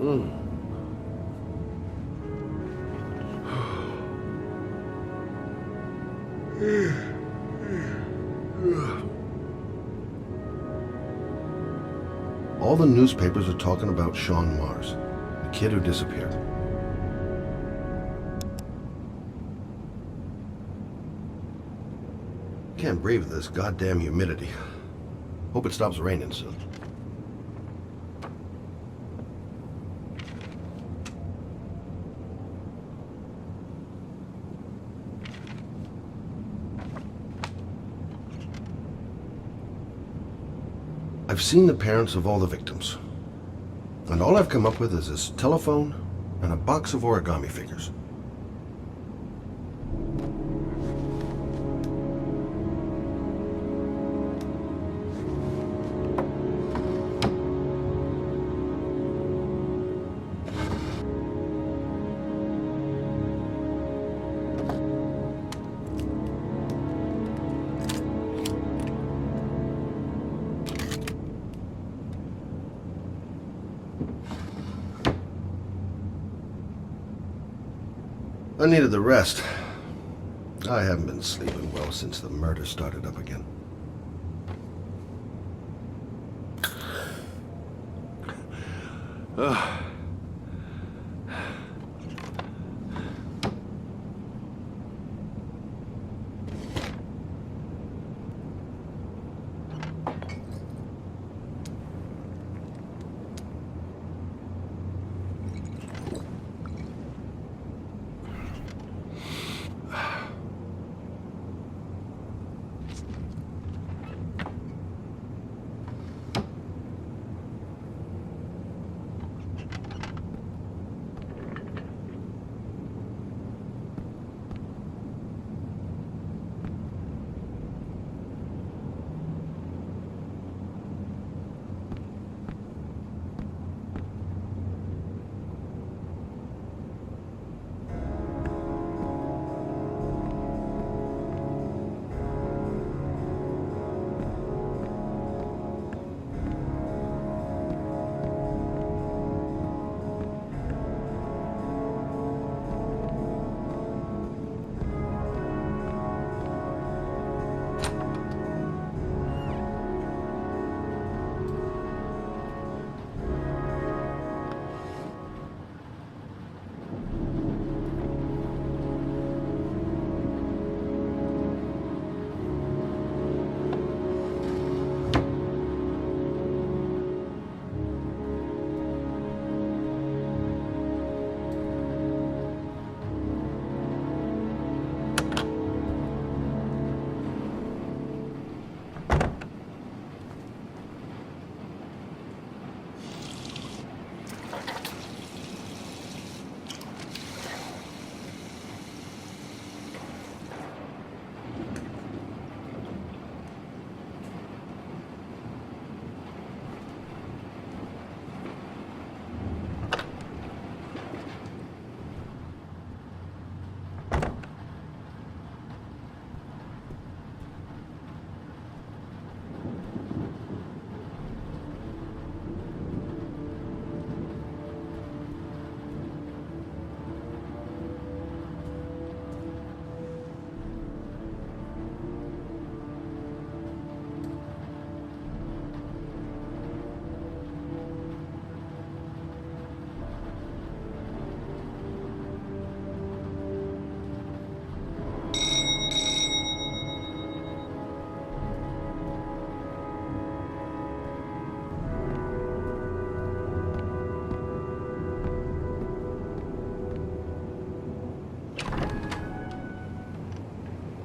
All the newspapers are talking about Shaun Mars, the kid who disappeared. Can't breathe this goddamn humidity. Hope it stops raining soon. I've seen the parents of all the victims, and all I've come up with is this telephone and a box of origami figures. I needed the rest. I haven't been sleeping well since the murder started up again.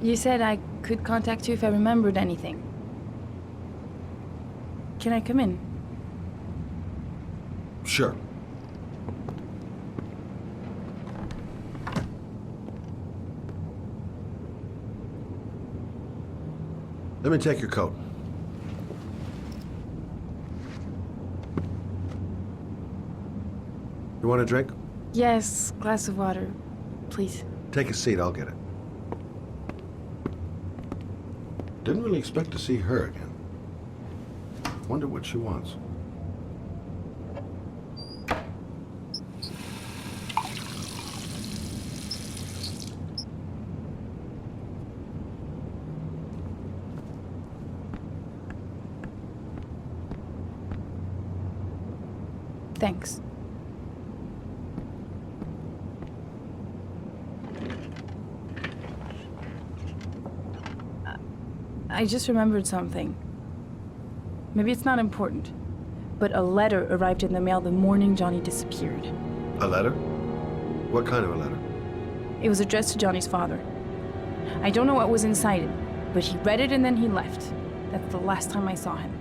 You said I could contact you if I remembered anything. Can I come in? Sure. Let me take your coat. You want a drink? Yes, glass of water, please. Take a seat, I'll get it. Didn't really expect to see her again. Wonder what she wants. Thanks. I just remembered something. Maybe it's not important, but a letter arrived in the mail the morning Johnny disappeared. A letter? What kind of a letter? It was addressed to Johnny's father. I don't know what was inside it, but he read it and then he left. That's the last time I saw him.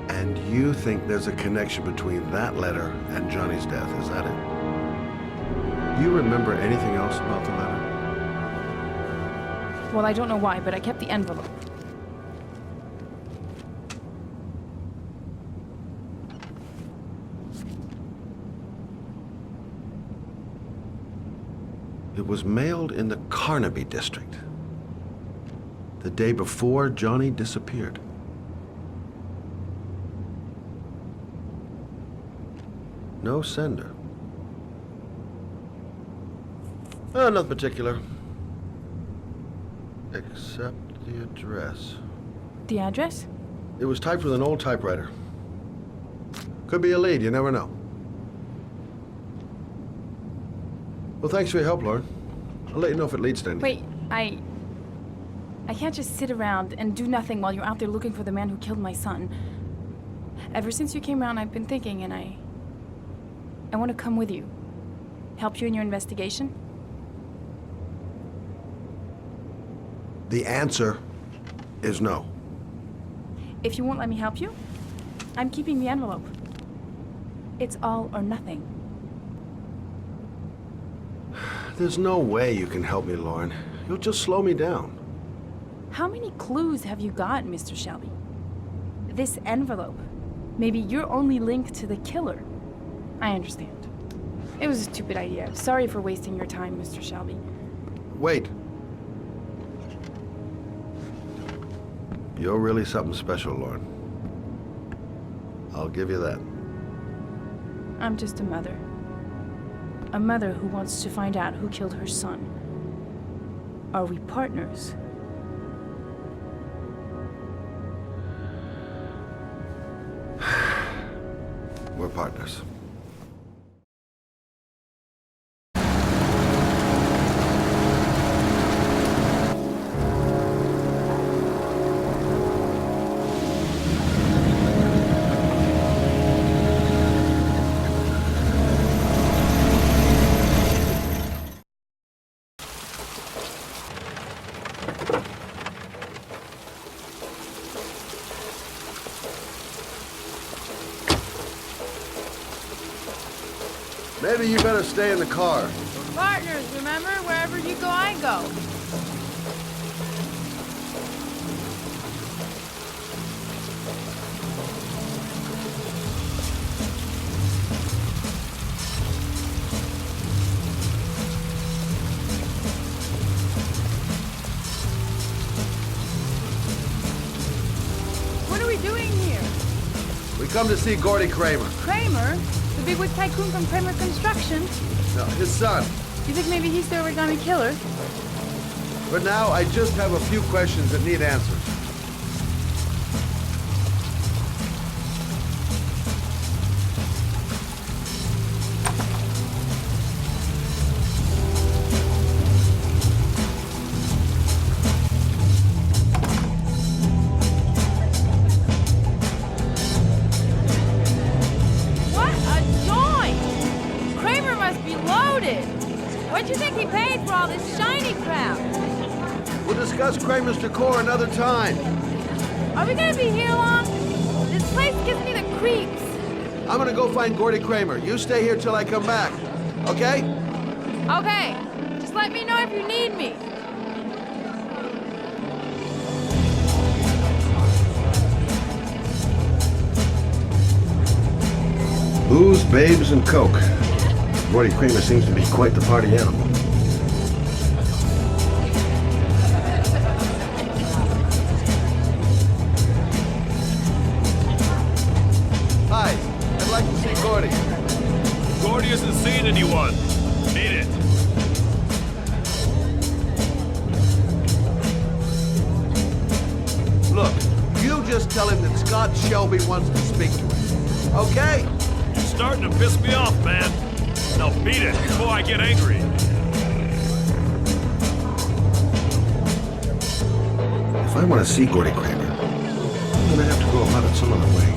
And you think there's a connection between that letter and Johnny's death, is that it? Do you remember anything else about the letter? Well, I don't know why, but I kept the envelope. It was mailed in the Carnaby district, the day before Johnny disappeared. No sender. Nothing particular. Except the address. The address? It was typed with an old typewriter. Could be a lead, you never know. Well, thanks for your help, Lauren. I'll let you know if it leads to anything. Wait, I can't just sit around and do nothing while you're out there looking for the man who killed my son. Ever since you came around, I've been thinking, and I want to come with you. Help you in your investigation? The answer is no. If you won't let me help you, I'm keeping the envelope. It's all or nothing. There's no way you can help me, Lauren. You'll just slow me down. How many clues have you got, Mr. Shelby? This envelope. Maybe your only link to the killer. I understand. It was a stupid idea. Sorry for wasting your time, Mr. Shelby. Wait. You're really something special, Lauren. I'll give you that. I'm just a mother. A mother who wants to find out who killed her son. Are we partners? We're partners. Maybe you better stay in the car. Partners, remember? Wherever you go, I go. What are we doing here? We come to see Gordy Kramer. Kramer? The bigwig tycoon from Kramer Construction? No, his son. You think maybe he's the origami killer? For now, I just have a few questions that need answers. What a joint! Kramer must be loaded! What'd you think he paid for all this shiny crap? We'll discuss Kramer's decor another time. Are we gonna be here long? This place gives me the creeps. I'm gonna go find Gordy Kramer. You stay here till I come back. Okay? Okay, just let me know if you need me. Booze, babes, and coke. Gordy Kramer seems to be quite the party animal. Hi, I'd like to see Gordy. Gordy isn't seeing anyone. Beat it. Look, you just tell him that Scott Shelby wants to speak to him. Okay? You starting to piss me off, man. Now beat it before I get angry. If I want to see Gordy Kramer, I'm gonna have to go about it some other way.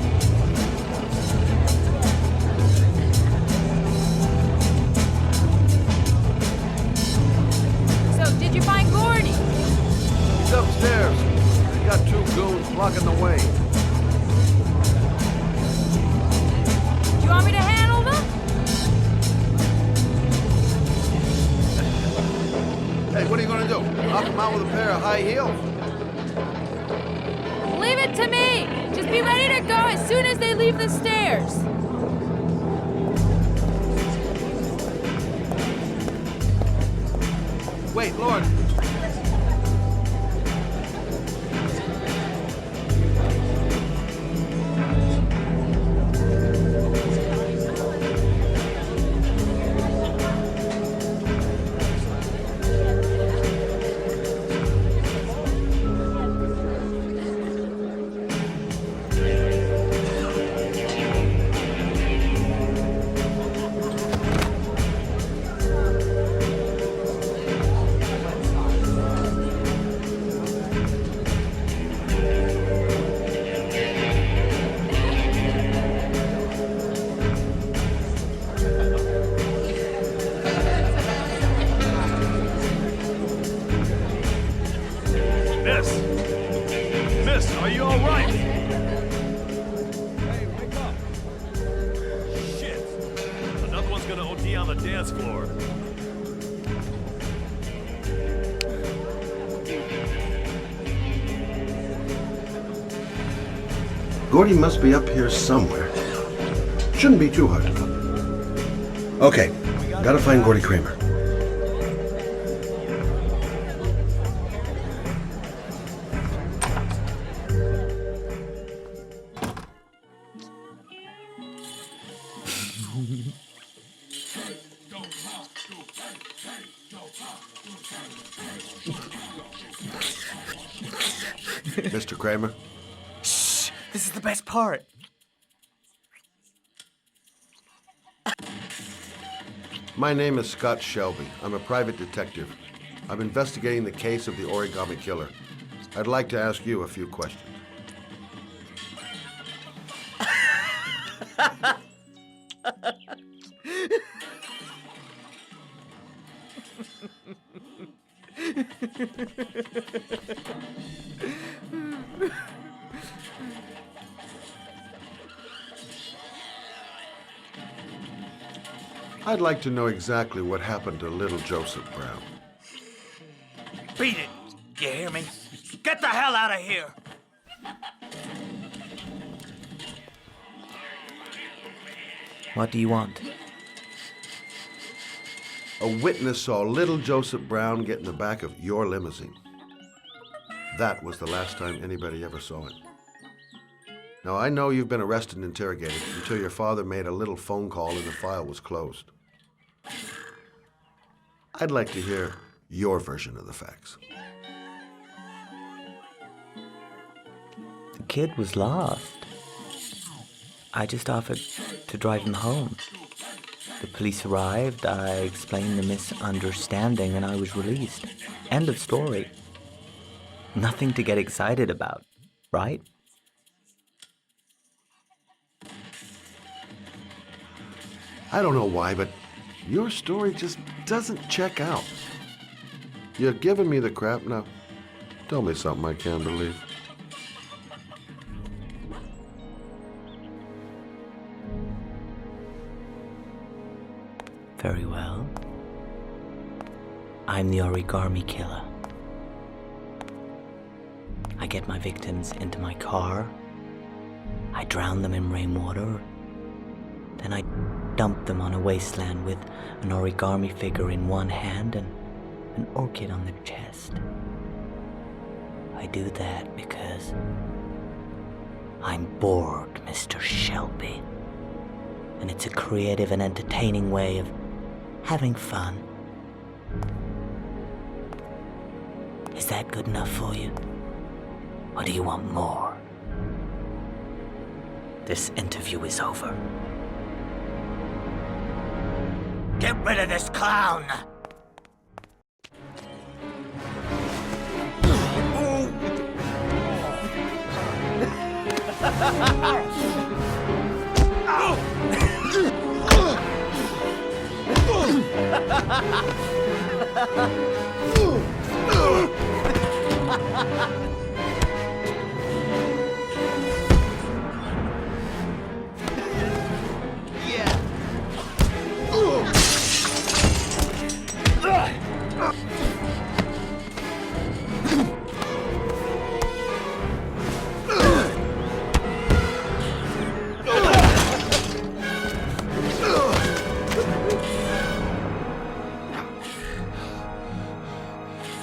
So, did you find Gordy? He's upstairs. He's got 2 goons blocking the way. Do you want me to handle them? Hey, what are you gonna do? Knock him out with a pair of high heels? Leave it to me! Just be ready to go as soon as they leave the stairs. Wait, Lord. Miss, are you all right? Hey, wake up. Shit. Another one's gonna OD on the dance floor. Gordy must be up here somewhere. Shouldn't be too hard to find. Okay, gotta find Gordy Kramer. Mr. Kramer? Shh! This is the best part. My name is Scott Shelby. I'm a private detective. I'm investigating the case of the Origami Killer. I'd like to ask you a few questions. I'd like to know exactly what happened to little Joseph Brown. Beat it! You hear me? Get the hell out of here! What do you want? A witness saw little Joseph Brown get in the back of your limousine. That was the last time anybody ever saw it. Now, I know you've been arrested and interrogated until your father made a little phone call and the file was closed. I'd like to hear your version of the facts. The kid was lost. I just offered to drive him home. The police arrived, I explained the misunderstanding, and I was released. End of story. Nothing to get excited about, right? I don't know why, but your story just doesn't check out. You're giving me the crap now. Tell me something I can't believe. Very well. I'm the Origami Killer. I get my victims into my car. I drown them in rainwater. Then I dump them on a wasteland with an origami figure in one hand and an orchid on their chest. I do that because I'm bored, Mr. Shelby. And it's a creative and entertaining way of having fun. Is that good enough for you? Or do you want more? This interview is over. Get rid of this clown!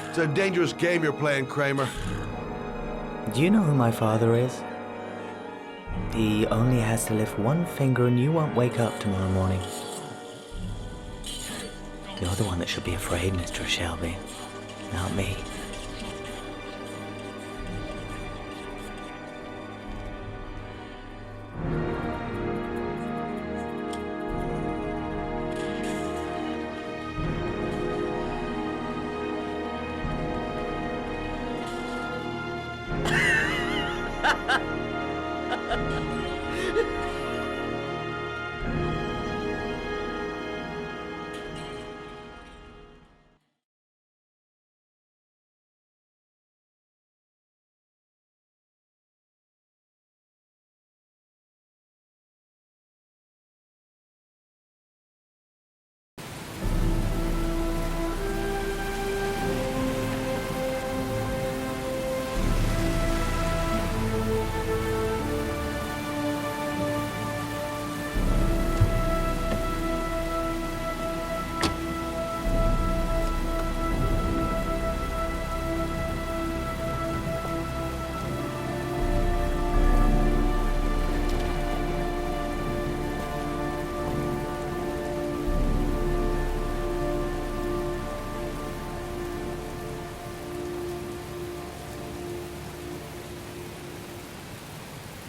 It's a dangerous game you're playing, Kramer. Do you know who my father is? He only has to lift one finger and you won't wake up tomorrow morning. You're the one that should be afraid, Mr. Shelby, not me.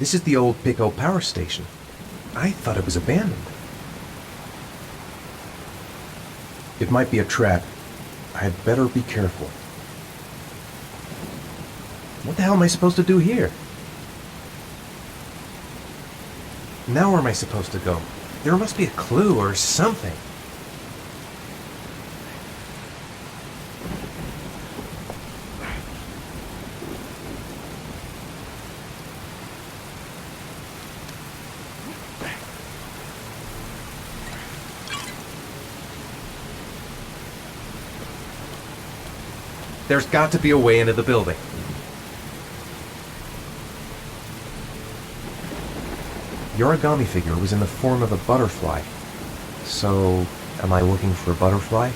This is the old Pico power station. I thought it was abandoned. It might be a trap. I had better be careful. What the hell am I supposed to do here? Now where am I supposed to go? There must be a clue or something. There's got to be a way into the building. The origami figure was in the form of a butterfly. So, am I looking for a butterfly?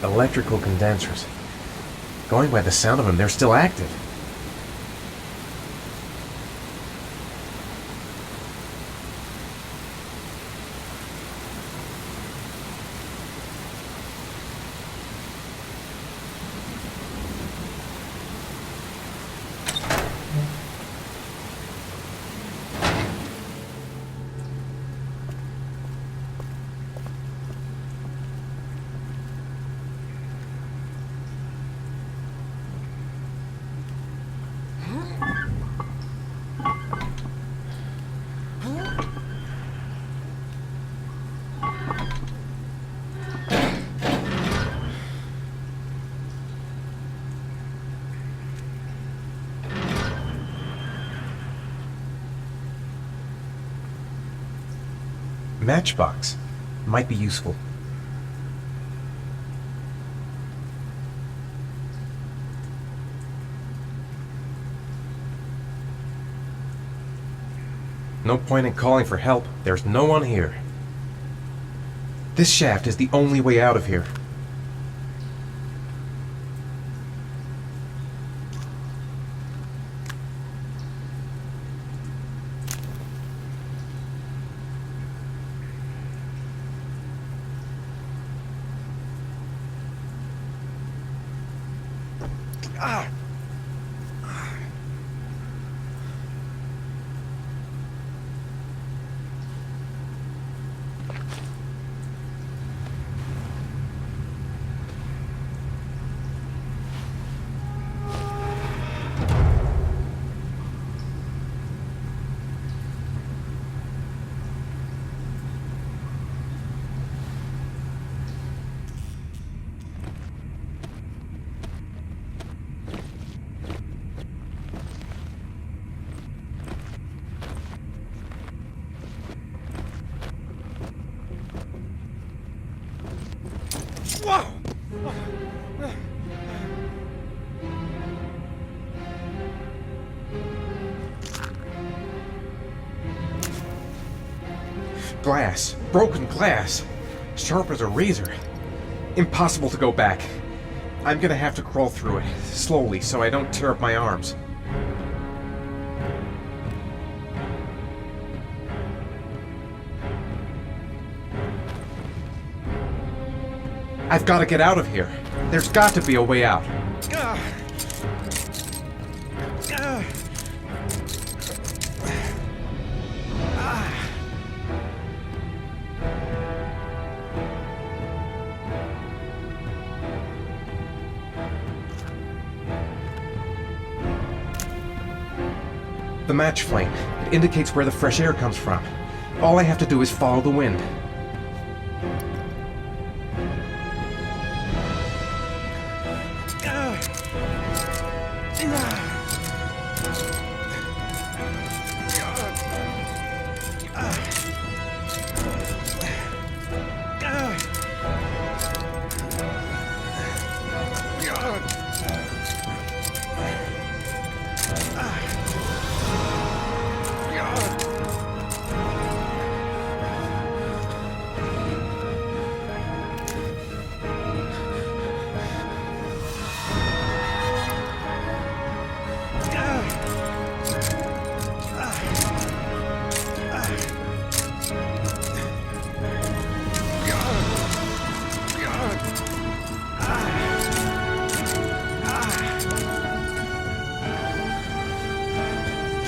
Electrical condensers. Going by the sound of them, they're still active. Matchbox. Might be useful. No point in calling for help. There's no one here. This shaft is the only way out of here. Glass. Broken glass. Sharp as a razor. Impossible to go back. I'm gonna have to crawl through it, slowly, so I don't tear up my arms. I've got to get out of here. There's got to be a way out. The match flame. It indicates where the fresh air comes from. All I have to do is follow the wind.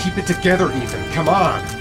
Keep it together, Ethan. Come on.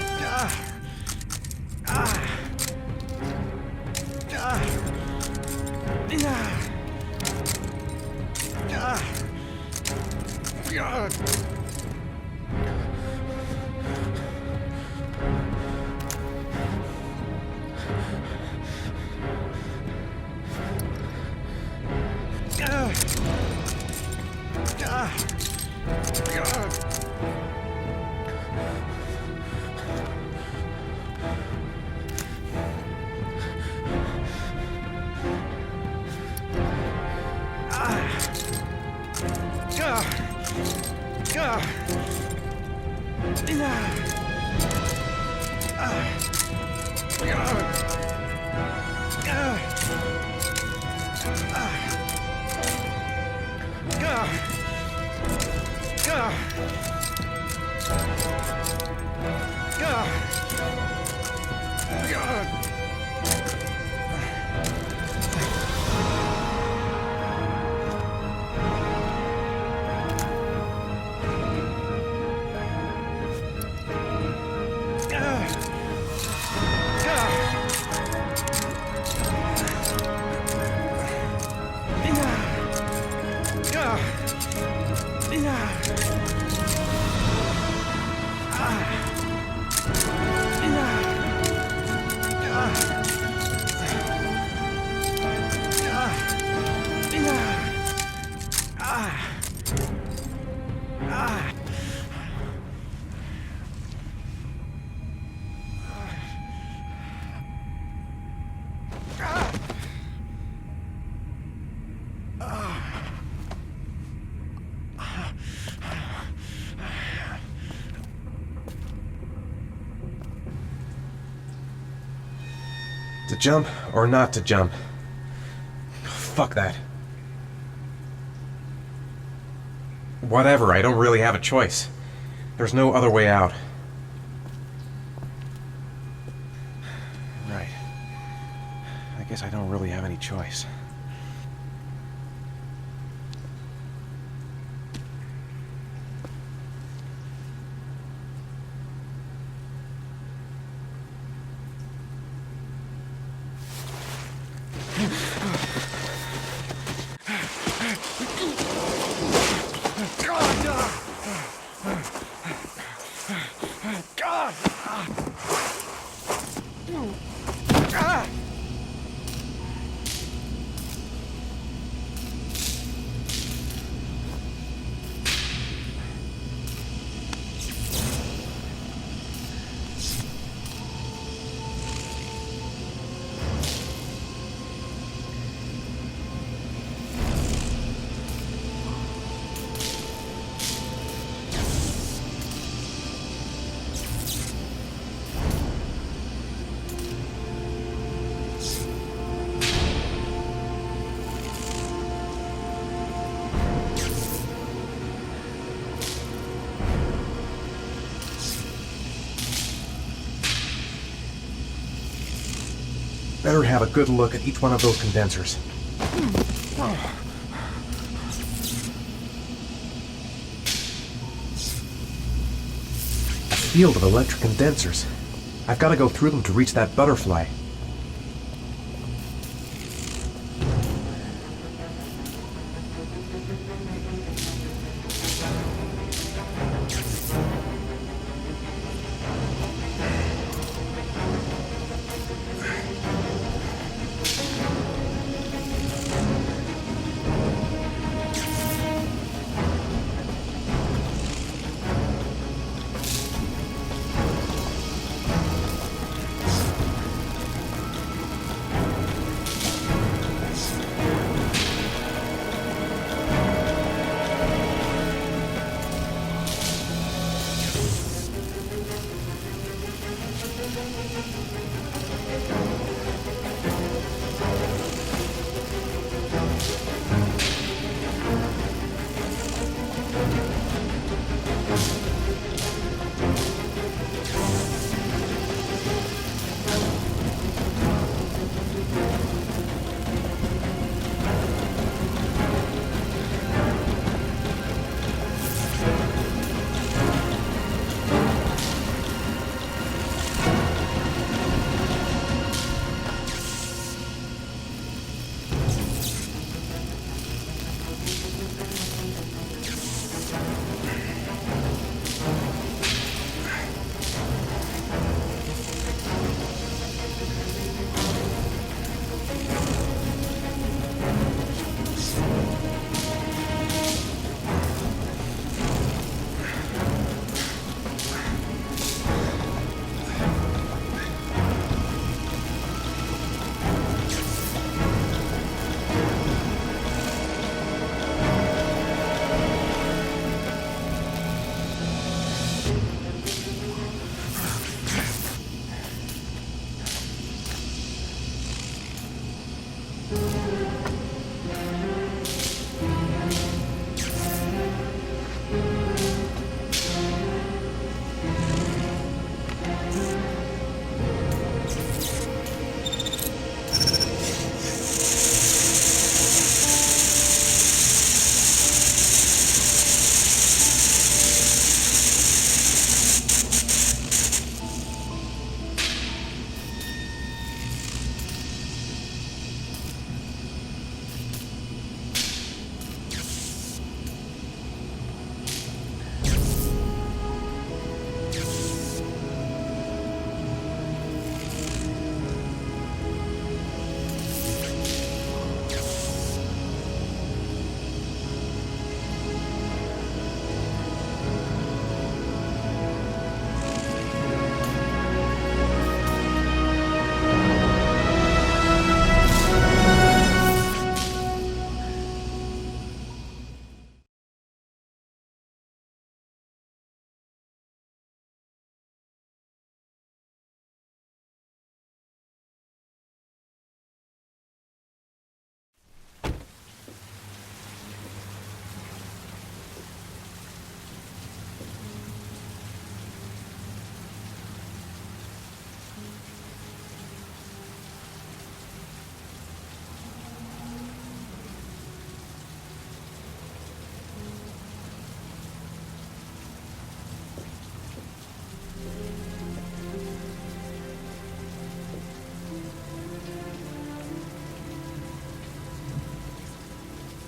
To jump or not to jump? Fuck that. Whatever, I don't really have a choice. There's no other way out. Right. I guess I don't really have any choice. Better have a good look at each one of those condensers. A field of electric condensers. I've got to go through them to reach that butterfly.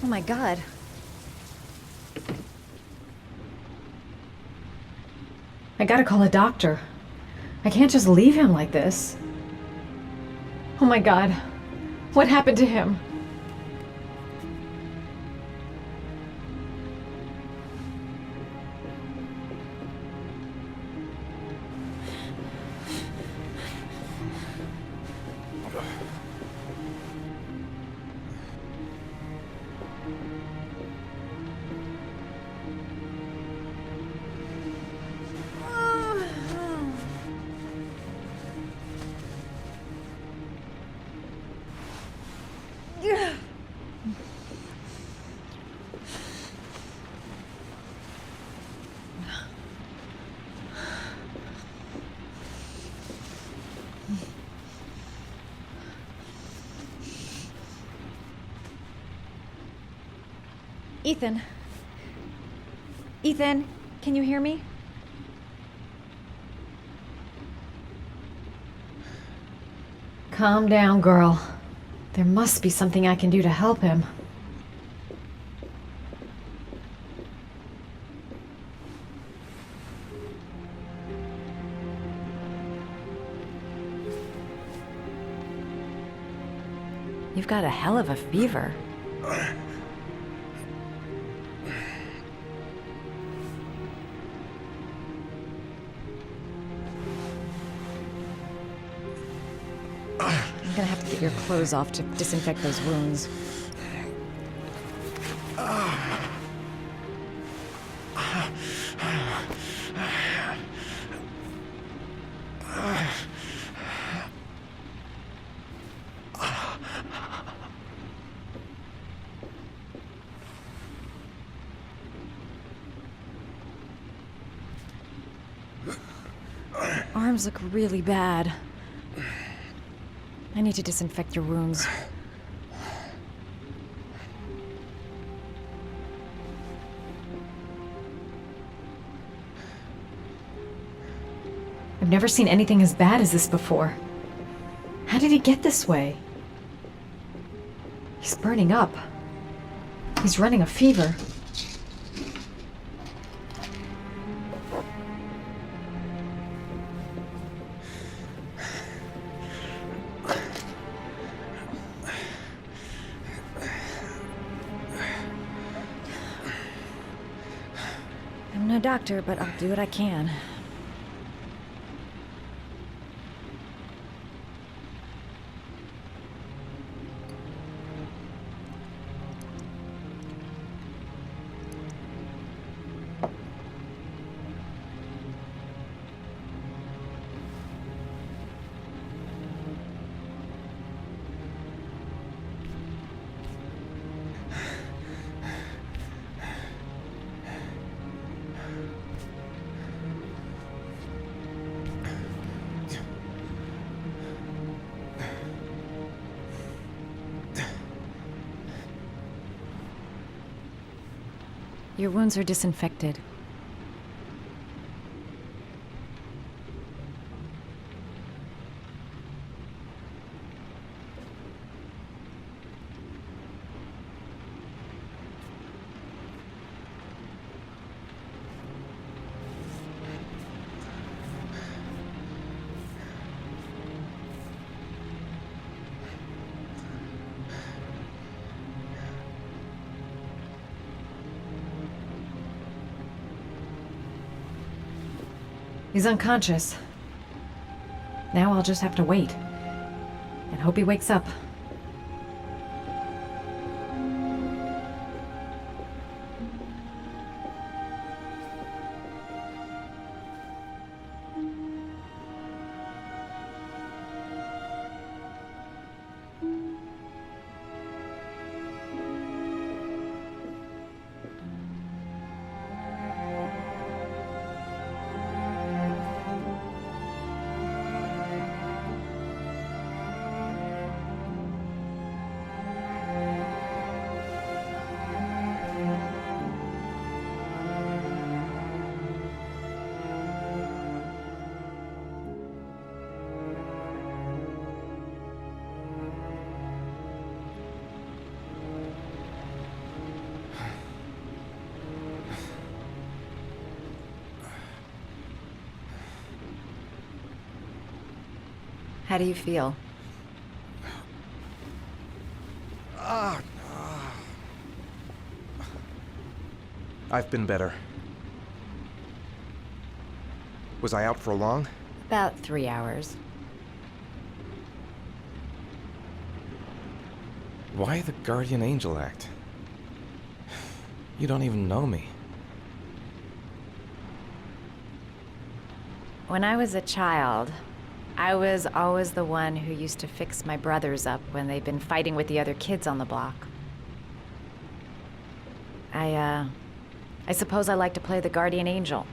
Oh my god. I gotta call a doctor. I can't just leave him like this. Oh my god. What happened to him? Ethan. Ethan, can you hear me? Calm down, girl. There must be something I can do to help him. You've got a hell of a fever. I'm gonna have to get your clothes off to disinfect those wounds. Arms look really bad. I need to disinfect your wounds. I've never seen anything as bad as this before. How did he get this way? He's burning up. He's running a fever. I'm no doctor, but I'll do what I can. Your wounds are disinfected. He's unconscious. Now I'll just have to wait. And hope he wakes up. How do you feel? I've been better. Was I out for long? About 3 hours. Why the Guardian Angel act? You don't even know me. When I was a child, I was always the one who used to fix my brothers up when they'd been fighting with the other kids on the block. I suppose I like to play the Guardian Angel.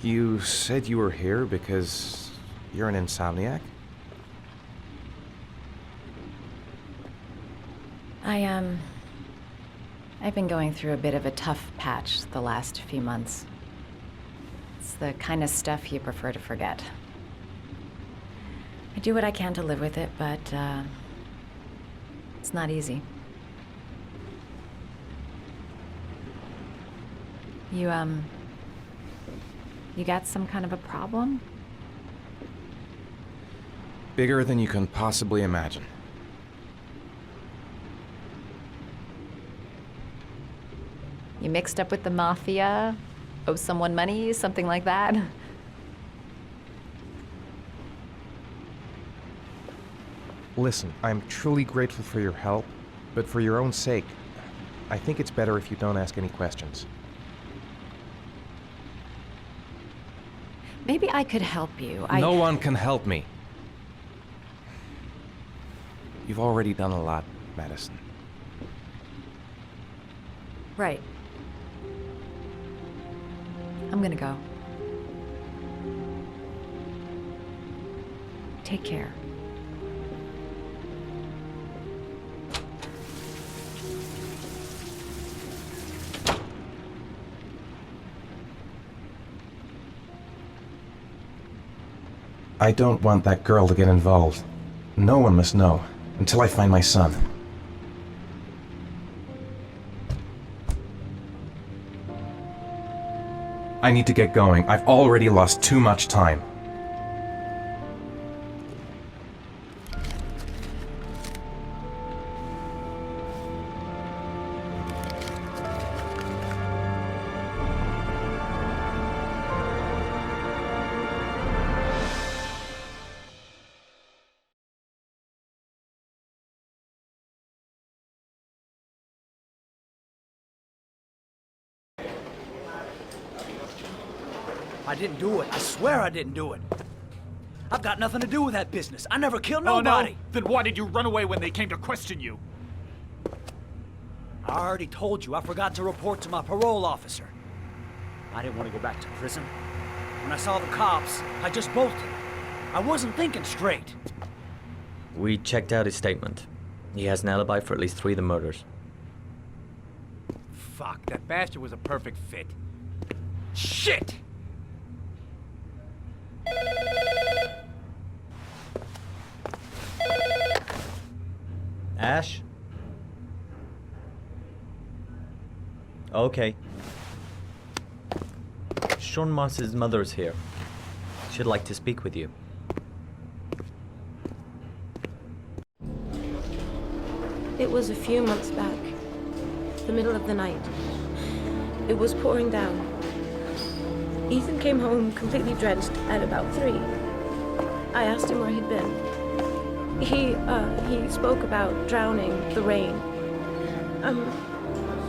You said you were here because you're an insomniac? I've been going through a bit of a tough patch the last few months. It's the kind of stuff you prefer to forget. I do what I can to live with it, but, it's not easy. You got some kind of a problem? Bigger than you can possibly imagine. You mixed up with the mafia? Owe someone money? Something like that? Listen, I'm truly grateful for your help, but for your own sake, I think it's better if you don't ask any questions. Maybe I could help you. No one can help me. You've already done a lot, Madison. Right. I'm gonna go. Take care. I don't want that girl to get involved. No one must know, until I find my son. I need to get going. I've already lost too much time. I didn't do it. I swear I didn't do it. I've got nothing to do with that business. I never killed nobody. Oh, no? Then why did you run away when they came to question you? I already told you I forgot to report to my parole officer. I didn't want to go back to prison. When I saw the cops, I just bolted. I wasn't thinking straight. We checked out his statement. He has an alibi for at least 3 of the murders. Fuck, that bastard was a perfect fit. Shit! Ash? Okay. Sean Moss's mother is here. She'd like to speak with you. It was a few months back, the middle of the night. It was pouring down. Ethan came home completely drenched at about 3. I asked him where he'd been. He spoke about drowning, the rain.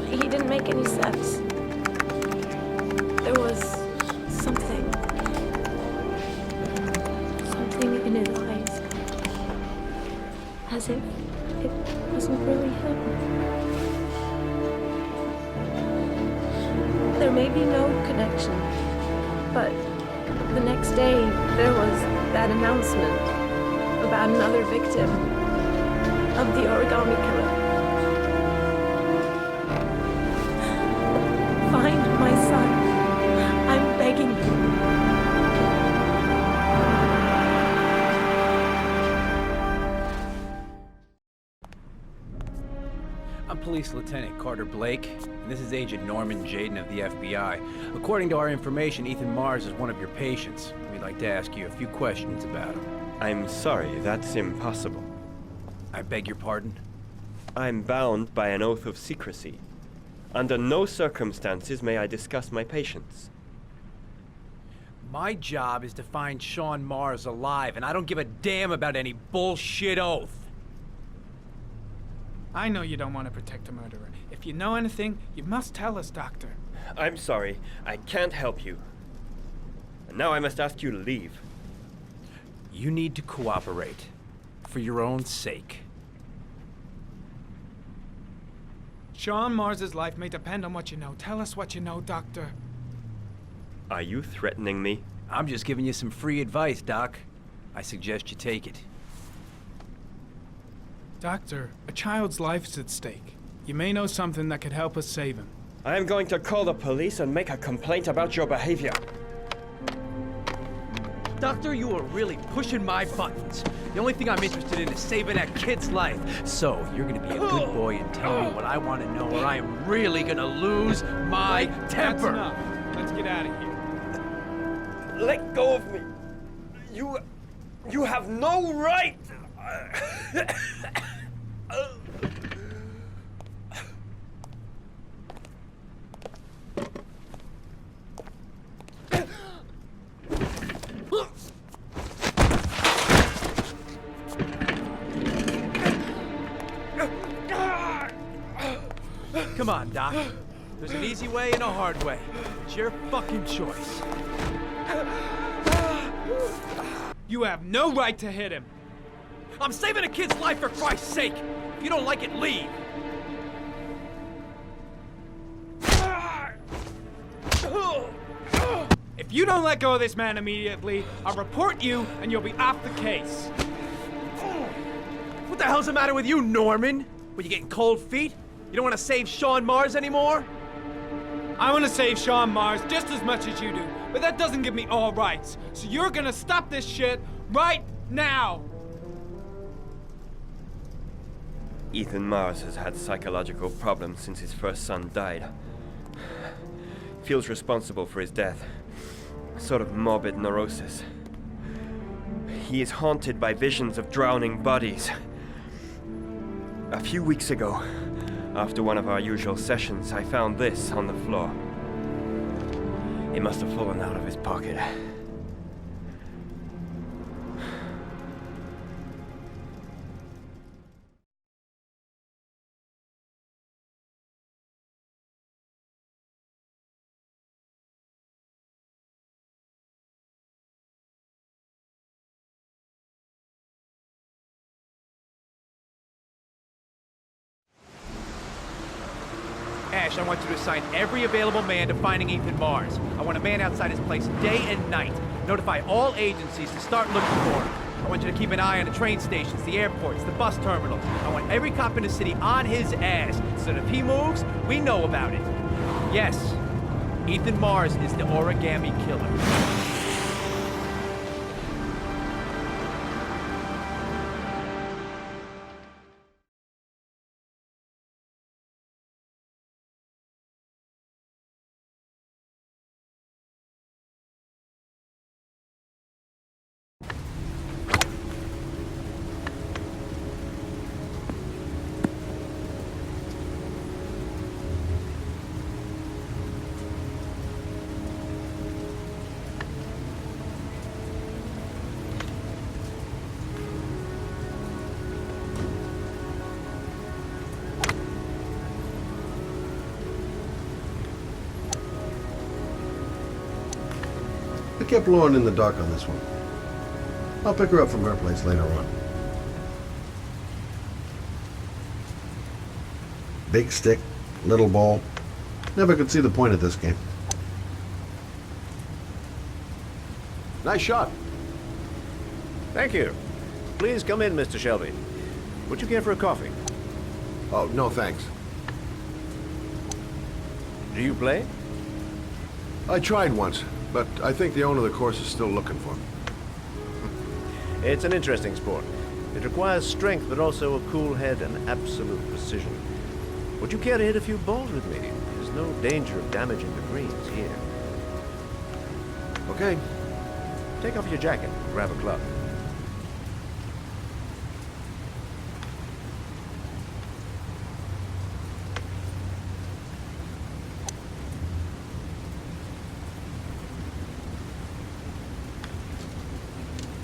He didn't make any sense. There was something in his eyes. As if it wasn't really him. There may be no connection, but the next day there was that announcement about another victim of the origami killer. Find my son. I'm begging you. I'm Police Lieutenant Carter Blake, and this is Agent Norman Jaden of the FBI. According to our information, Ethan Mars is one of your patients. We'd like to ask you a few questions about him. I'm sorry, that's impossible. I beg your pardon? I'm bound by an oath of secrecy. Under no circumstances may I discuss my patients. My job is to find Sean Mars alive, and I don't give a damn about any bullshit oath. I know you don't want to protect a murderer. If you know anything, you must tell us, Doctor. I'm sorry, I can't help you. And now I must ask you to leave. You need to cooperate. For your own sake. Sean Mars's life may depend on what you know. Tell us what you know, Doctor. Are you threatening me? I'm just giving you some free advice, Doc. I suggest you take it. Doctor, a child's life's at stake. You may know something that could help us save him. I am going to call the police and make a complaint about your behavior. Doctor, you are really pushing my buttons. The only thing I'm interested in is saving that kid's life. So, you're gonna be a good boy and tell me what I want to know, or I am really gonna lose my temper. That's enough. Let's get out of here. Let go of me. You have no right. Come on, Doc. There's an easy way and a hard way. It's your fucking choice. You have no right to hit him. I'm saving a kid's life for Christ's sake. If you don't like it, leave. If you don't let go of this man immediately, I'll report you and you'll be off the case. What the hell's the matter with you, Norman? Were you getting cold feet? You don't want to save Sean Mars anymore? I want to save Sean Mars just as much as you do, but that doesn't give me all rights. So you're gonna stop this shit right now! Ethan Mars has had psychological problems since his first son died. Feels responsible for his death. A sort of morbid neurosis. He is haunted by visions of drowning bodies. A few weeks ago, after one of our usual sessions, I found this on the floor. It must have fallen out of his pocket. Ash, I want you to assign every available man to finding Ethan Mars. I want a man outside his place day and night. Notify all agencies to start looking for him. I want you to keep an eye on the train stations, the airports, the bus terminals. I want every cop in the city on his ass, so that if he moves, we know about it. Yes, Ethan Mars is the origami killer. I kept Lauren in the dark on this one. I'll pick her up from her place later on. Big stick, little ball. Never could see the point of this game. Nice shot. Thank you. Please come in, Mr. Shelby. Would you care for a coffee? Oh, no thanks. Do you play? I tried once, but I think the owner of the course is still looking for me. It's an interesting sport. It requires strength, but also a cool head and absolute precision. Would you care to hit a few balls with me? There's no danger of damaging the greens here. Okay. Take off your jacket. Grab a club.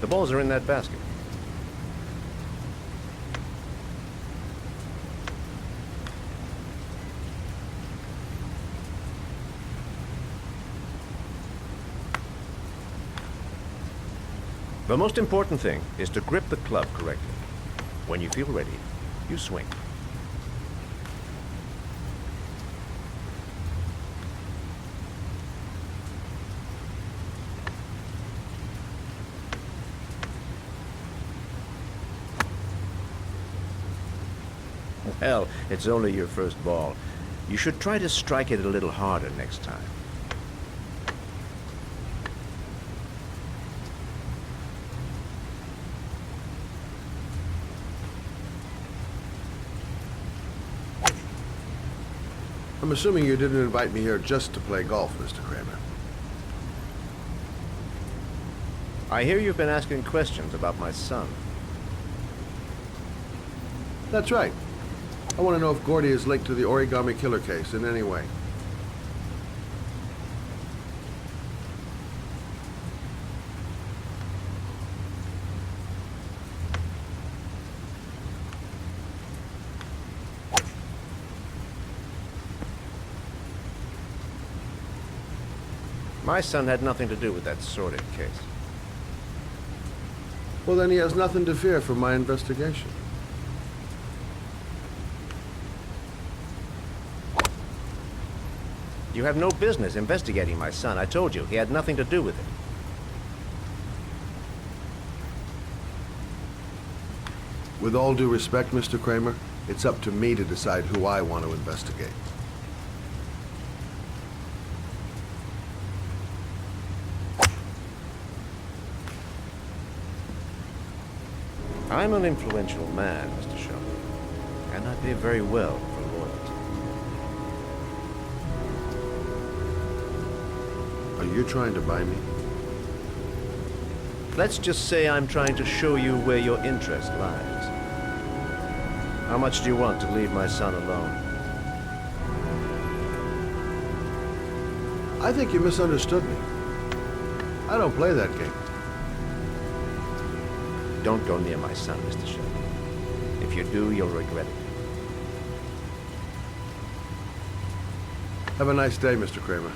The balls are in that basket. The most important thing is to grip the club correctly. When you feel ready, you swing. Well, it's only your first ball. You should try to strike it a little harder next time. I'm assuming you didn't invite me here just to play golf, Mr. Kramer. I hear you've been asking questions about my son. That's right. I want to know if Gordy is linked to the Origami Killer case in any way. My son had nothing to do with that sordid case. Well, then he has nothing to fear from my investigation. You have no business investigating my son. I told you, he had nothing to do with it. With all due respect, Mr. Kramer, it's up to me to decide who I want to investigate. I'm an influential man, Mr. Shaw, and I pay very well for loyalty. Are you trying to buy me? Let's just say I'm trying to show you where your interest lies. How much do you want to leave my son alone? I think you misunderstood me. I don't play that game. Don't go near my son, Mr. Shaw. If you do, you'll regret it. Have a nice day, Mr. Kramer.